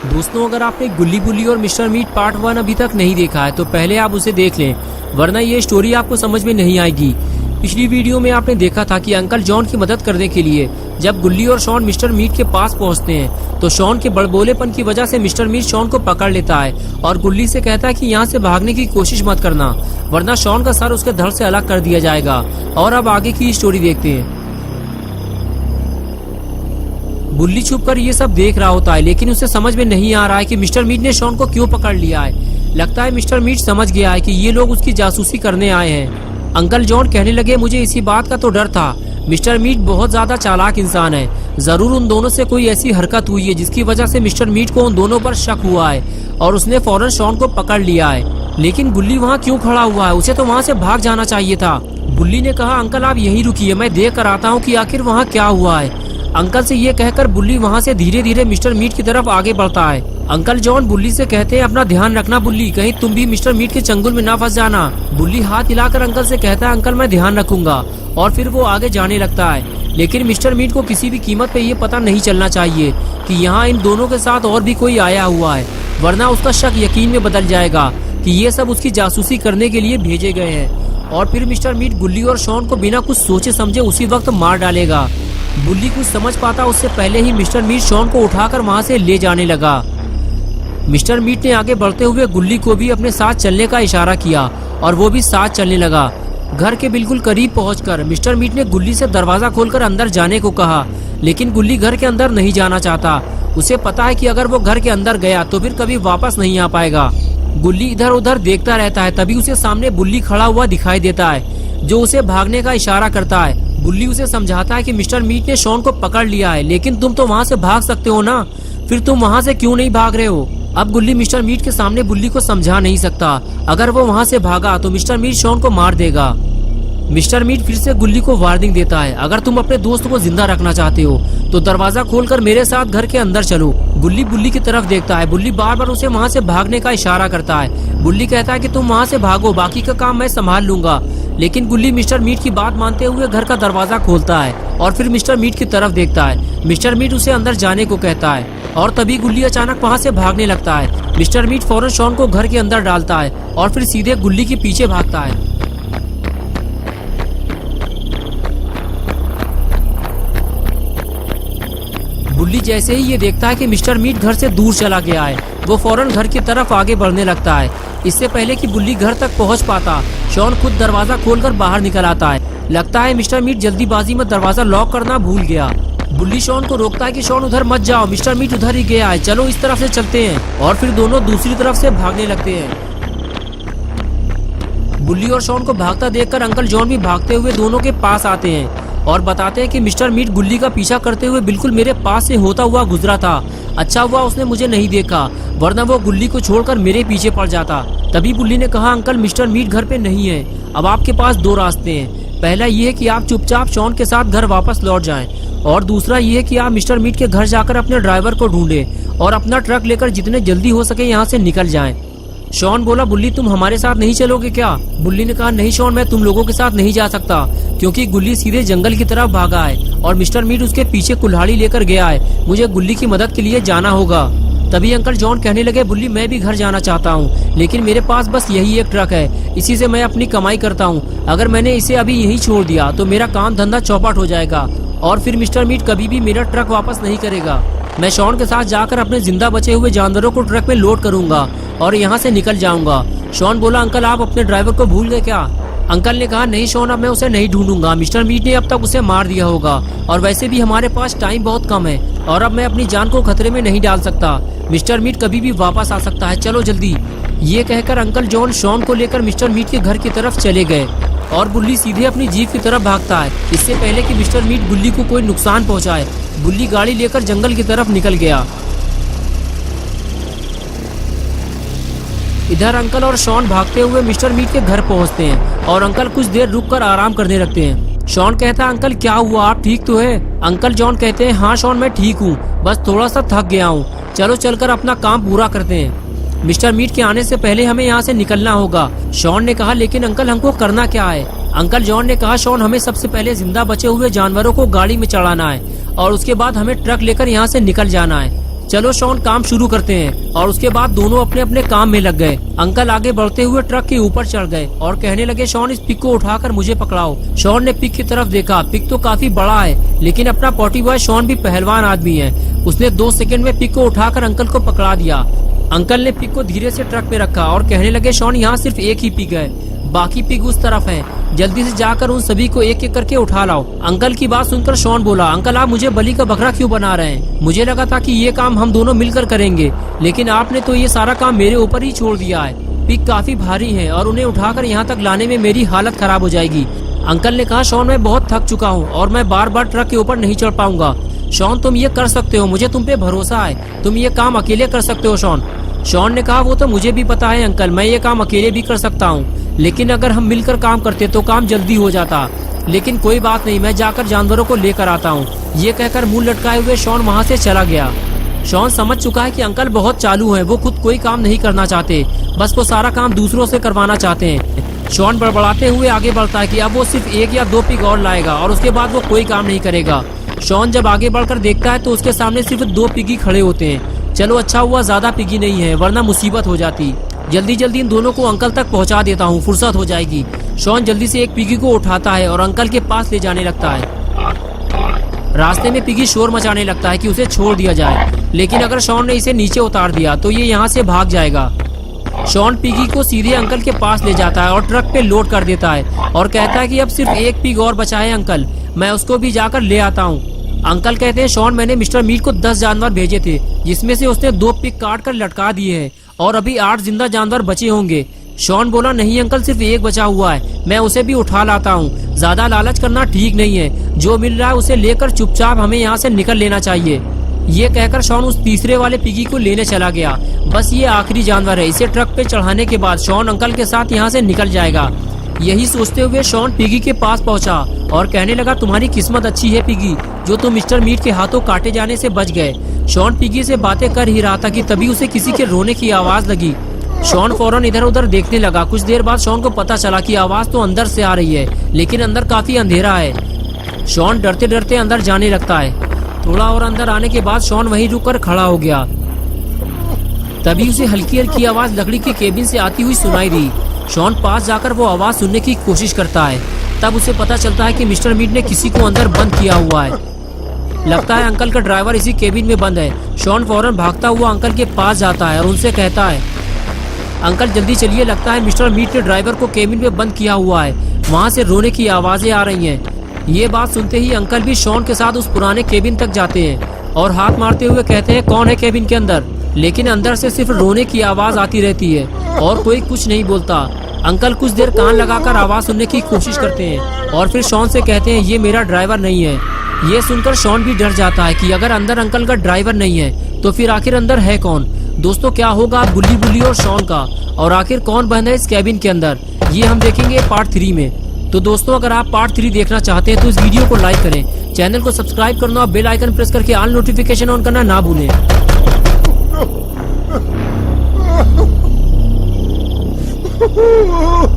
दोस्तों, अगर आपने गुल्ली बुल्ली और मिस्टर मीट पार्ट 1 अभी तक नहीं देखा है तो पहले आप उसे देख लें, वरना ये स्टोरी आपको समझ में नहीं आएगी। पिछली वीडियो में आपने देखा था कि अंकल जॉन की मदद करने के लिए जब गुल्ली और शॉन मिस्टर मीट के पास पहुंचते हैं तो शॉन के बड़बोलेपन की वजह से मिस्टर मीट शॉन को पकड़ लेता है और गुल्ली से कहता है कि यहाँ से भागने की कोशिश मत करना, वरना शॉन का सर उसके धड़ से अलग कर दिया जाएगा। और अब आगे की स्टोरी देखते हैं। बुल्ली छुपकर ये सब देख रहा होता है, लेकिन उसे समझ में नहीं आ रहा है कि मिस्टर मीट ने शॉन को क्यों पकड़ लिया है। लगता है मिस्टर मीट समझ गया है कि ये लोग उसकी जासूसी करने आए हैं। अंकल जॉन कहने लगे, मुझे इसी बात का तो डर था। मिस्टर मीट बहुत ज्यादा चालाक इंसान है। जरूर उन दोनों से कोई ऐसी हरकत हुई है जिसकी वजह से मिस्टर मीट को उन दोनों पर शक हुआ है और उसने फौरन शॉन को पकड़ लिया है। लेकिन बुल्ली वहाँ क्यों खड़ा हुआ है? उसे तो वहाँ से भाग जाना चाहिए था। बुल्ली ने कहा, अंकल आप यहीं रुकिए, मैं देख कर आता हूँ कि आखिर वहाँ क्या हुआ है। अंकल से ये कहकर बुल्ली वहाँ से धीरे धीरे मिस्टर मीट की तरफ आगे बढ़ता है। अंकल जॉन बुल्ली से कहते हैं, अपना ध्यान रखना बुल्ली, कहीं तुम भी मिस्टर मीट के चंगुल में ना फंस जाना। बुल्ली हाथ हिलाकर अंकल से कहता है, अंकल मैं ध्यान रखूंगा, और फिर वो आगे जाने लगता है। लेकिन मिस्टर मीट को किसी भी कीमत पे ये पता नहीं चलना चाहिए कि यहाँ इन दोनों के साथ और भी कोई आया हुआ है, वरना उसका शक यकीन में बदल जाएगा कि ये सब उसकी जासूसी करने के लिए भेजे गए हैं। और फिर मिस्टर मीट गुल्ली और शॉन को बिना कुछ सोचे समझे उसी वक्त मार डालेगा। बुल्ली कुछ समझ पाता उससे पहले ही मिस्टर मीट शॉन को उठाकर वहाँ से ले जाने लगा। मिस्टर मीट ने आगे बढ़ते हुए गुल्ली को भी अपने साथ चलने का इशारा किया और वो भी साथ चलने लगा। घर के बिल्कुल करीब पहुंचकर मिस्टर मीट ने गुल्ली से दरवाजा खोलकर अंदर जाने को कहा, लेकिन गुल्ली घर के अंदर नहीं जाना चाहता। उसे पता है कि अगर वो घर के अंदर गया तो फिर कभी वापस नहीं आ पाएगा। गुल्ली इधर उधर देखता रहता है। तभी उसे सामने बुल्ली खड़ा हुआ दिखाई देता है जो उसे भागने का इशारा करता है। बुल्ली उसे समझाता है कि मिस्टर मीट ने शॉन को पकड़ लिया है, लेकिन तुम तो वहाँ से भाग सकते हो ना, फिर तुम वहाँ से क्यों नहीं भाग रहे हो? अब गुल्ली मिस्टर मीट के सामने बुल्ली को समझा नहीं सकता। अगर वो वहाँ से भागा तो मिस्टर मीट शॉन को मार देगा। मिस्टर मीट फिर से गुल्ली को वार्निंग देता है, अगर तुम अपने दोस्त को जिंदा रखना चाहते हो तो दरवाजा खोलकर मेरे साथ घर के अंदर चलो। गुल्ली बुल्ली की तरफ देखता है। बुल्ली बार बार उसे वहाँ से भागने का इशारा करता है। बुल्ली कहता है कि तुम वहाँ से भागो, बाकी का काम मैं संभाल लूंगा। लेकिन गुल्ली मिस्टर मीट की बात मानते हुए घर का दरवाजा खोलता है और फिर मिस्टर मीट की तरफ देखता है। मिस्टर मीट उसे अंदर जाने को कहता है और तभी गुल्ली अचानक वहाँ से भागने लगता है। मिस्टर मीट फौरन शॉन को घर के अंदर डालता है और फिर सीधे गुल्ली के पीछे भागता है। बुल्ली जैसे ही ये देखता है कि मिस्टर मीट घर से दूर चला गया है, वो फौरन घर की तरफ आगे बढ़ने लगता है। इससे पहले कि बुल्ली घर तक पहुंच पाता, शॉन खुद दरवाजा खोलकर बाहर निकल आता है। लगता है मिस्टर मीट जल्दीबाजी में दरवाजा लॉक करना भूल गया। बुल्ली शॉन को रोकता है कि शॉन उधर मत जाओ, मिस्टर मीट उधर ही गया है, चलो इस तरफ से चलते हैं। और फिर दोनों दूसरी तरफ से भागने लगते हैं। बुल्ली और शॉन को भागता देखकर अंकल जॉन भी भागते हुए दोनों के पास आते हैं और बताते हैं कि मिस्टर मीट गुल्ली का पीछा करते हुए बिल्कुल मेरे पास से होता हुआ गुजरा था। अच्छा हुआ उसने मुझे नहीं देखा, वरना वो गुल्ली को छोड़कर मेरे पीछे पड़ जाता। तभी बुल्ली ने कहा, अंकल मिस्टर मीट घर पे नहीं है। अब आपके पास दो रास्ते हैं। पहला ये है कि आप चुपचाप शॉन के साथ घर वापस लौट जाएं, और दूसरा ये है कि आप मिस्टर मीट के घर जाकर अपने ड्राइवर को ढूंढें और अपना ट्रक लेकर जितने जल्दी हो सके यहाँ से निकल जाएं। शॉन बोला, बुल्ली तुम हमारे साथ नहीं चलोगे क्या? बुल्ली ने कहा, नहीं शॉन, मैं तुम लोगों के साथ नहीं जा सकता, क्योंकि गुल्ली सीधे जंगल की तरफ भागा है और मिस्टर मीट उसके पीछे कुल्हाड़ी लेकर गया है। मुझे गुल्ली की मदद के लिए जाना होगा। तभी अंकल जॉन कहने लगे, बुल्ली मैं भी घर जाना चाहता हूँ, लेकिन मेरे पास बस यही एक ट्रक है, इसी से मैं अपनी कमाई करता हूँ। अगर मैंने इसे अभी यहीं छोड़ दिया तो मेरा काम धंधा चौपट हो जाएगा और फिर मिस्टर मीट कभी भी मेरा ट्रक वापस नहीं करेगा। मैं शॉन के साथ जाकर अपने जिंदा बचे हुए जानवरों को ट्रक में लोड करूंगा और यहाँ से निकल जाऊंगा। शॉन बोला, अंकल आप अपने ड्राइवर को भूल गए क्या? अंकल ने कहा, नहीं शॉन, अब मैं उसे नहीं ढूंढूंगा। मिस्टर मीट ने अब तक उसे मार दिया होगा और वैसे भी हमारे पास टाइम बहुत कम है और अब मैं अपनी जान को खतरे में नहीं डाल सकता। मिस्टर मीट कभी भी वापस आ सकता है, चलो जल्दी। ये कहकर अंकल जॉन शॉन को लेकर मिस्टर मीट के घर की तरफ चले गए और बुल्ली सीधे अपनी जीप की तरफ भागता है। इससे पहले कि मिस्टर मीट बुल्ली को कोई नुकसान पहुंचाए, बुल्ली गाड़ी लेकर जंगल की तरफ निकल गया। इधर अंकल और शॉन भागते हुए मिस्टर मीट के घर पहुंचते हैं और अंकल कुछ देर रुककर आराम करने लगते हैं। शॉन कहता है, अंकल क्या हुआ, आप ठीक तो है? अंकल जॉन कहते हैं, हाँ शॉन मैं ठीक हूँ, बस थोड़ा सा थक गया हूँ, चलो चलकर अपना काम पूरा करते हैं। मिस्टर मीट के आने से पहले हमें यहाँ से निकलना होगा। शॉन ने कहा, लेकिन अंकल हमको करना क्या है? अंकल जॉन ने कहा, शॉन हमें सबसे पहले जिंदा बचे हुए जानवरों को गाड़ी में चढ़ाना है और उसके बाद हमें ट्रक लेकर यहाँ से निकल जाना है। चलो शॉन काम शुरू करते हैं। और उसके बाद दोनों अपने अपने काम में लग गए। अंकल आगे बढ़ते हुए ट्रक के ऊपर चढ़ गए और कहने लगे शॉन इस पिग को उठाकर मुझे पकड़ाओ। शॉन ने पिग की तरफ देखा। पिग तो काफी बड़ा है, लेकिन अपना पॉटी बॉय शॉन भी पहलवान आदमी है। उसने 2 सेकंड में पिग को उठाकर अंकल को पकड़ा दिया। अंकल ने पिग को धीरे से ट्रक पे रखा और कहने लगे शॉन यहाँ सिर्फ एक ही पिग है, बाकी पिग उस तरफ है। जल्दी से जाकर उन सभी को एक एक करके उठा लाओ। अंकल की बात सुनकर शॉन बोला, अंकल आप मुझे बलि का बकरा क्यों बना रहे हैं? मुझे लगा था कि ये काम हम दोनों मिलकर करेंगे, लेकिन आपने तो ये सारा काम मेरे ऊपर ही छोड़ दिया है। पिग काफी भारी है और उन्हें उठाकर यहाँ तक लाने में मेरी हालत खराब हो जाएगी। अंकल ने कहा शॉन मैं बहुत थक चुका हूँ और मैं बार बार ट्रक के ऊपर नहीं चढ़ पाऊंगा। शॉन तुम ये कर सकते हो, मुझे तुम पे भरोसा है, तुम ये काम अकेले कर सकते हो शॉन। शॉन ने कहा वो तो मुझे भी पता है अंकल, मैं ये काम अकेले भी कर सकता हूँ, लेकिन अगर हम मिलकर काम करते तो काम जल्दी हो जाता। लेकिन कोई बात नहीं, मैं जाकर जानवरों को लेकर आता हूँ। ये कहकर मुंह लटकाए हुए शॉन वहाँ से चला गया। शॉन समझ चुका है कि अंकल बहुत चालू हैं, वो खुद कोई काम नहीं करना चाहते, बस वो सारा काम दूसरों से करवाना चाहते हैं। शॉन बड़बड़ाते हुए आगे बढ़ता है कि अब वो सिर्फ 1 या 2 पिग और लाएगा और उसके बाद वो कोई काम नहीं करेगा। शॉन जब आगे बढ़कर देखता है तो उसके सामने सिर्फ 2 पिगी खड़े होते हैं। चलो अच्छा हुआ ज्यादा पिगी नहीं है, वरना मुसीबत हो जाती। जल्दी जल्दी इन दोनों को अंकल तक पहुंचा देता हूँ, फुर्सत हो जाएगी। शॉन जल्दी से एक पिगी को उठाता है और अंकल के पास ले जाने लगता है। रास्ते में पिगी शोर मचाने लगता है कि उसे छोड़ दिया जाए, लेकिन अगर शॉन ने इसे नीचे उतार दिया तो ये यहाँ से भाग जाएगा। शॉन पिगी को सीधे अंकल के पास ले जाता है और ट्रक पे लोड कर देता है और कहता है कि अब सिर्फ 1 पिग और बचा है अंकल, मैं उसको भी जाकर ले आता हूँ। अंकल कहते हैं शॉन मैंने मिस्टर मीट को 10 जानवर भेजे थे, जिसमें से उसने 2 पिग काट कर लटका दिए हैं और अभी 8 जिंदा जानवर बचे होंगे। शॉन बोला नहीं अंकल, सिर्फ 1 बचा हुआ है, मैं उसे भी उठा लाता हूँ। ज्यादा लालच करना ठीक नहीं है, जो मिल रहा है उसे लेकर चुपचाप हमें यहाँ से निकल लेना चाहिए। ये कहकर शॉन उस तीसरे वाले पिगी को लेने चला गया। बस ये आखिरी जानवर है, इसे ट्रक पे चढ़ाने के बाद शॉन अंकल के साथ यहाँ से निकल जाएगा। यही सोचते हुए शॉन पिगी के पास पहुंचा और कहने लगा तुम्हारी किस्मत अच्छी है पिगी, जो तुम मिस्टर मीट के हाथों काटे जाने से बच गए। शॉन पिगी से बातें कर ही रहा था कि तभी उसे किसी के रोने की आवाज लगी। शॉन फौरन इधर उधर देखने लगा। कुछ देर बाद शॉन को पता चला कि आवाज तो अंदर से आ रही है, लेकिन अंदर काफी अंधेरा है। शॉन डरते डरते अंदर जाने लगता है। थोड़ा और अंदर आने के बाद शॉन वहीं रुककर खड़ा हो गया। तभी उसे हल्की हल्की आवाज लकड़ी के केबिन से आती हुई सुनाई दी। शॉन पास जाकर वो आवाज सुनने की कोशिश करता है। तब उसे पता चलता है कि मिस्टर मीट ने किसी को अंदर बंद किया हुआ है। लगता है अंकल का ड्राइवर इसी केबिन में बंद है। शॉन फौरन भागता हुआ अंकल के पास जाता है और उनसे कहता है अंकल जल्दी चलिए, लगता है मिस्टर मीट ने ड्राइवर को केबिन में बंद किया हुआ है, वहाँ से रोने की आवाजें आ रही हैं। ये बात सुनते ही अंकल भी शॉन के साथ उस पुराने केबिन तक जाते हैं और हाथ मारते हुए कहते हैं कौन है केबिन के अंदर। लेकिन अंदर से सिर्फ रोने की आवाज आती रहती है और कोई कुछ नहीं बोलता। अंकल कुछ देर कान लगाकर आवाज सुनने की कोशिश करते हैं और फिर शॉन से कहते हैं ये मेरा ड्राइवर नहीं है। ये सुनकर शॉन भी डर जाता है कि अगर अंदर अंकल का ड्राइवर नहीं है तो फिर आखिर अंदर है कौन। दोस्तों क्या होगा बुल्ली बुल्ली और शॉन का, और आखिर कौन बंद है इस केबिन के अंदर, ये हम देखेंगे पार्ट 3 में। तो दोस्तों अगर आप पार्ट 3 देखना चाहते हैं तो इस वीडियो को लाइक करें, चैनल को सब्सक्राइब करना और बेल आइकन प्रेस करके ऑल नोटिफिकेशन ऑन करना ना भूलें। Wow.